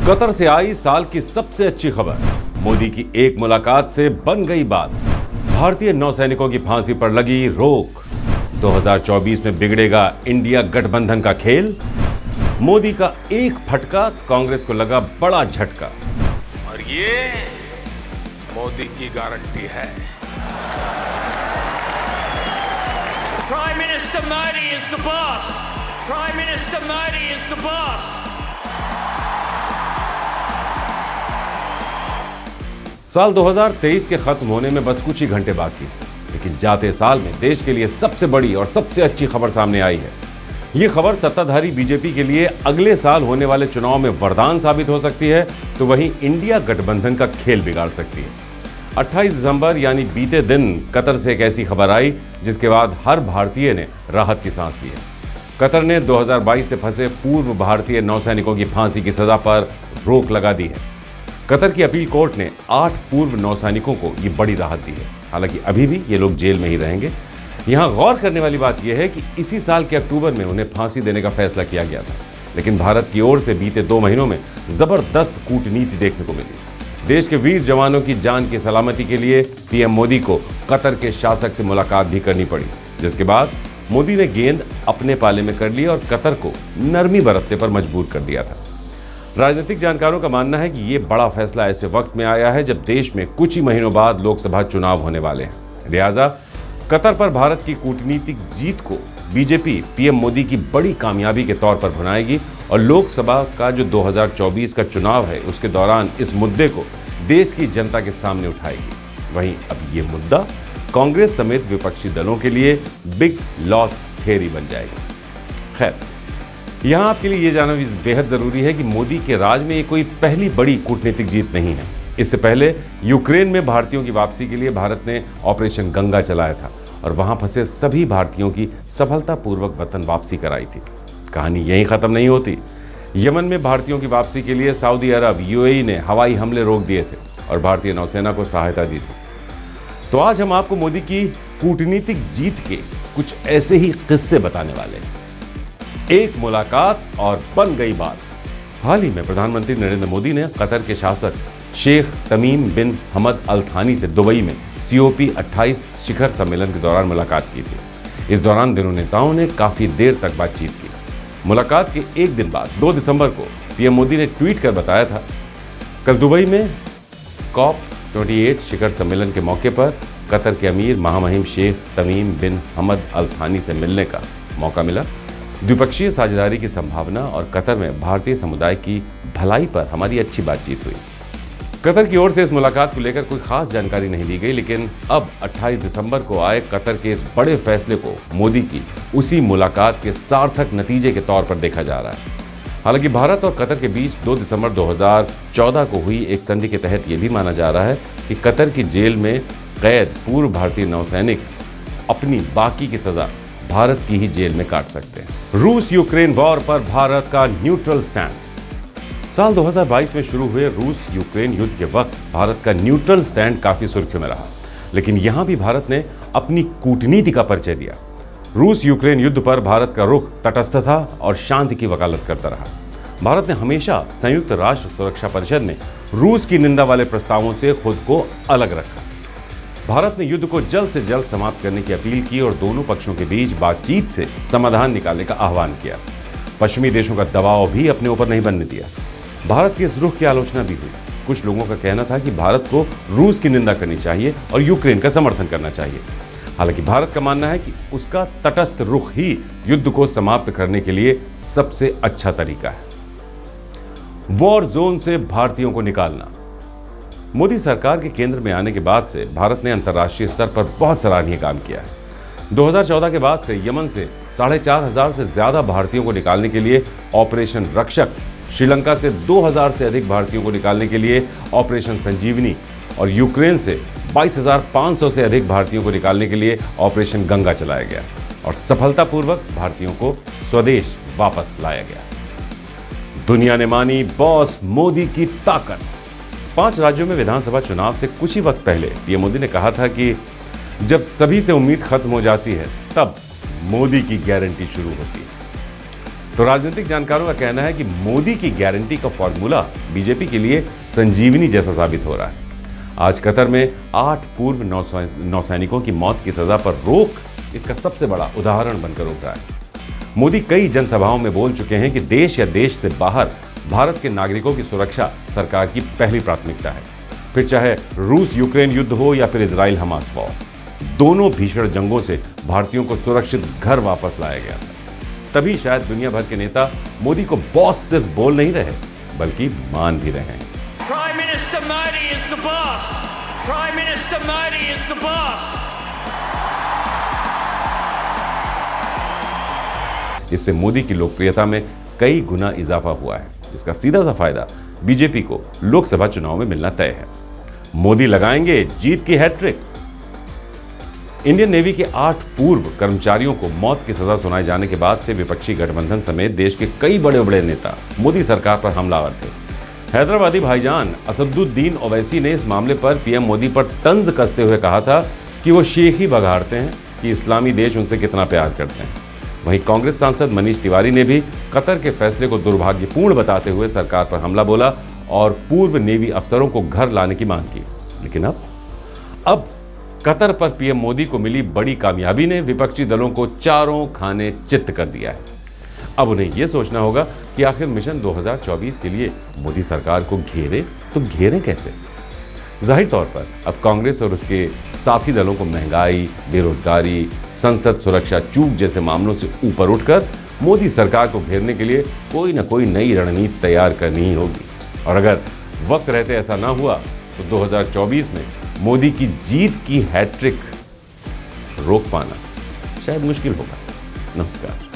Qatar से आई साल की सबसे अच्छी खबर। मोदी की एक मुलाकात से बन गई बात। भारतीय नौसैनिकों की फांसी पर लगी रोक। 2024 में बिगड़ेगा इंडिया गठबंधन का खेल। मोदी का एक फटका कांग्रेस को लगा बड़ा झटका। और ये मोदी की गारंटी है। Prime Minister Modi is the boss. Prime Minister Modi is the boss. साल 2023 के खत्म होने में बस कुछ ही घंटे बाकी, लेकिन जाते साल में देश के लिए सबसे बड़ी और सबसे अच्छी खबर सामने आई है। ये खबर सत्ताधारी बीजेपी के लिए अगले साल होने वाले चुनाव में वरदान साबित हो सकती है, तो वहीं इंडिया गठबंधन का खेल बिगाड़ सकती है। 28 दिसंबर यानी बीते दिन कतर से एक ऐसी खबर आई जिसके बाद हर भारतीय ने राहत की सांस ली है। कतर ने 2022 से फंसे पूर्व भारतीय नौसैनिकों की फांसी की सजा पर रोक लगा दी है। कतर की अपील कोर्ट ने 8 पूर्व नौसैनिकों को ये बड़ी राहत दी है। हालांकि अभी भी ये लोग जेल में ही रहेंगे। यहाँ गौर करने वाली बात यह है कि इसी साल के अक्टूबर में उन्हें फांसी देने का फैसला किया गया था, लेकिन भारत की ओर से बीते 2 महीनों में जबरदस्त कूटनीति देखने को मिली। देश के वीर जवानों की जान की सलामती के लिए पीएम मोदी को कतर के शासक से मुलाकात भी करनी पड़ी, जिसके बाद मोदी ने गेंद अपने पाले में कर ली और कतर को नरमी बरतने पर मजबूर कर दिया था। राजनीतिक जानकारों का मानना है कि ये बड़ा फैसला ऐसे वक्त में आया है जब देश में कुछ ही महीनों बाद लोकसभा चुनाव होने वाले हैं। लिहाजा कतर पर भारत की कूटनीतिक जीत को बीजेपी पीएम मोदी की बड़ी कामयाबी के तौर पर भुनाएगी और लोकसभा का जो 2024 का चुनाव है उसके दौरान इस मुद्दे को देश की जनता के सामने उठाएगी। वहीं अब ये मुद्दा कांग्रेस समेत विपक्षी दलों के लिए बिग लॉस थ्योरी बन जाएगी। खैर, यहाँ आपके लिए ये जानना भी बेहद जरूरी है कि मोदी के राज में ये कोई पहली बड़ी कूटनीतिक जीत नहीं है। इससे पहले यूक्रेन में भारतीयों की वापसी के लिए भारत ने ऑपरेशन गंगा चलाया था और वहां फंसे सभी भारतीयों की सफलतापूर्वक वतन वापसी कराई थी। कहानी यहीं खत्म नहीं होती। यमन में भारतीयों की वापसी के लिए सऊदी अरब यूएई ने हवाई हमले रोक दिए थे और भारतीय नौसेना को सहायता दी थी। तो आज हम आपको मोदी की कूटनीतिक जीत के कुछ ऐसे ही किस्से बताने वाले हैं। एक मुलाकात और बन गई बात। हाल ही में प्रधानमंत्री नरेंद्र मोदी ने कतर के शासक शेख तमीम बिन हमद अल थानी से दुबई में COP 28 शिखर सम्मेलन के दौरान मुलाकात की थी। इस दौरान दोनों नेताओं ने काफी देर तक बातचीत की। मुलाकात के एक दिन बाद 2 दिसंबर को पीएम मोदी ने ट्वीट कर बताया था, कल दुबई में COP 28 शिखर सम्मेलन के मौके पर कतर के अमीर महामहिम शेख तमीम बिन हमद अल थानी से मिलने का मौका मिला। द्विपक्षीय साझेदारी की संभावना और कतर में भारतीय समुदाय की भलाई पर हमारी अच्छी बातचीत हुई। कतर की ओर से इस मुलाकात को लेकर कोई खास जानकारी नहीं दी गई, लेकिन अब 28 दिसंबर को आए कतर के इस बड़े फैसले को मोदी की उसी मुलाकात के सार्थक नतीजे के तौर पर देखा जा रहा है। हालांकि भारत और कतर के बीच 2 दिसंबर 2014 को हुई एक संधि के तहत यह भी माना जा रहा है कि कतर की जेल में कैद पूर्व भारतीय नौसैनिक अपनी बाकी की सजा भारत की ही जेल में काट सकते हैं। रूस यूक्रेन वॉर पर भारत का न्यूट्रल स्टैंड। साल 2022 में शुरू हुए रूस यूक्रेन युद्ध के वक्त भारत का न्यूट्रल स्टैंड काफी सुर्खियों में रहा, लेकिन यहां भी भारत ने अपनी कूटनीति का परिचय दिया। रूस यूक्रेन युद्ध पर भारत का रुख तटस्थता और शांति की वकालत करता रहा। भारत ने हमेशा संयुक्त राष्ट्र सुरक्षा परिषद में रूस की निंदा वाले प्रस्तावों से खुद को अलग रखा। भारत ने युद्ध को जल्द से जल्द समाप्त करने की अपील की और दोनों पक्षों के बीच बातचीत से समाधान निकालने का आह्वान किया। पश्चिमी देशों का दबाव भी अपने ऊपर नहीं बनने दिया। भारत के इस रुख की आलोचना भी हुई। कुछ लोगों का कहना था कि भारत को रूस की निंदा करनी चाहिए और यूक्रेन का समर्थन करना चाहिए। हालांकि भारत का मानना है कि उसका तटस्थ रुख ही युद्ध को समाप्त करने के लिए सबसे अच्छा तरीका है। वॉर जोन से भारतीयों को निकालना। मोदी सरकार के केंद्र में आने के बाद से भारत ने अंतर्राष्ट्रीय स्तर पर बहुत सराहनीय काम किया है। 2014 के बाद से यमन से 4,500 से ज्यादा भारतीयों को निकालने के लिए ऑपरेशन रक्षक, श्रीलंका से 2,000 से अधिक भारतीयों को निकालने के लिए ऑपरेशन संजीवनी और यूक्रेन से 22,500 से अधिक भारतीयों को निकालने के लिए ऑपरेशन गंगा चलाया गया और सफलतापूर्वक भारतीयों को स्वदेश वापस लाया गया। दुनिया ने मानी बॉस मोदी की ताकत। 5 राज्यों में विधानसभा चुनाव से कुछ ही वक्त पहले पीएम मोदी ने कहा था कि जब सभी से उम्मीद खत्म हो जाती है तब मोदी की गारंटी शुरू होती है। तो राजनीतिक जानकारों का कहना है कि मोदी की गारंटी का फॉर्मूला बीजेपी के लिए संजीवनी जैसा साबित हो रहा है। आज कतर में 8 पूर्व नौसैनिकों की मौत की सजा पर रोक इसका सबसे बड़ा उदाहरण बनकर उभरा है। मोदी कई जनसभाओं में बोल चुके हैं कि देश या देश से बाहर भारत के नागरिकों की सुरक्षा सरकार की पहली प्राथमिकता है। फिर चाहे रूस यूक्रेन युद्ध हो या फिर इजराइल हमास वॉर, दोनों भीषण जंगों से भारतीयों को सुरक्षित घर वापस लाया गया था। तभी शायद दुनिया भर के नेता मोदी को बॉस सिर्फ बोल नहीं रहे बल्कि मान भी रहे हैं। Prime Minister Modi is the boss. Prime Minister Modi is the boss. इससे मोदी की लोकप्रियता में कई गुना इजाफा हुआ है। इसका सीधा सा फायदा बीजेपी को लोकसभा चुनाव में मिलना तय है। मोदी लगाएंगे जीत की हैट्रिक। इंडियन नेवी के 8 पूर्व कर्मचारियों को मौत की सजा सुनाए जाने के बाद से विपक्षी गठबंधन समेत देश के कई बड़े बड़े नेता मोदी सरकार पर हमलावर थे। हैदराबादी भाईजान असदुद्दीन ओवैसी ने इस मामले पर पीएम मोदी पर तंज कसते हुए कहा था कि वो शेख ही बघाड़ते हैं कि इस्लामी देश उनसे कितना प्यार करते हैं। वहीं कांग्रेस सांसद मनीष तिवारी ने भी कतर के फैसले को दुर्भाग्यपूर्ण बताते हुए सरकार पर हमला बोला और पूर्व नेवी अफसरों को घर लाने की मांग की। लेकिन अब कतर पर पीएम मोदी को मिली बड़ी कामयाबी ने विपक्षी दलों को चारों खाने चित्त कर दिया है। अब उन्हें यह सोचना होगा कि आखिर मिशन 2024 के लिए मोदी सरकार को घेरे तो घेरे कैसे। जाहिर तौर पर अब कांग्रेस और उसके साथी दलों को महंगाई, बेरोजगारी, संसद सुरक्षा चूक जैसे मामलों से ऊपर उठकर मोदी सरकार को घेरने के लिए कोई ना कोई नई रणनीति तैयार करनी ही होगी। और अगर वक्त रहते ऐसा ना हुआ तो 2024 में मोदी की जीत की हैट्रिक रोक पाना शायद मुश्किल होगा। नमस्कार।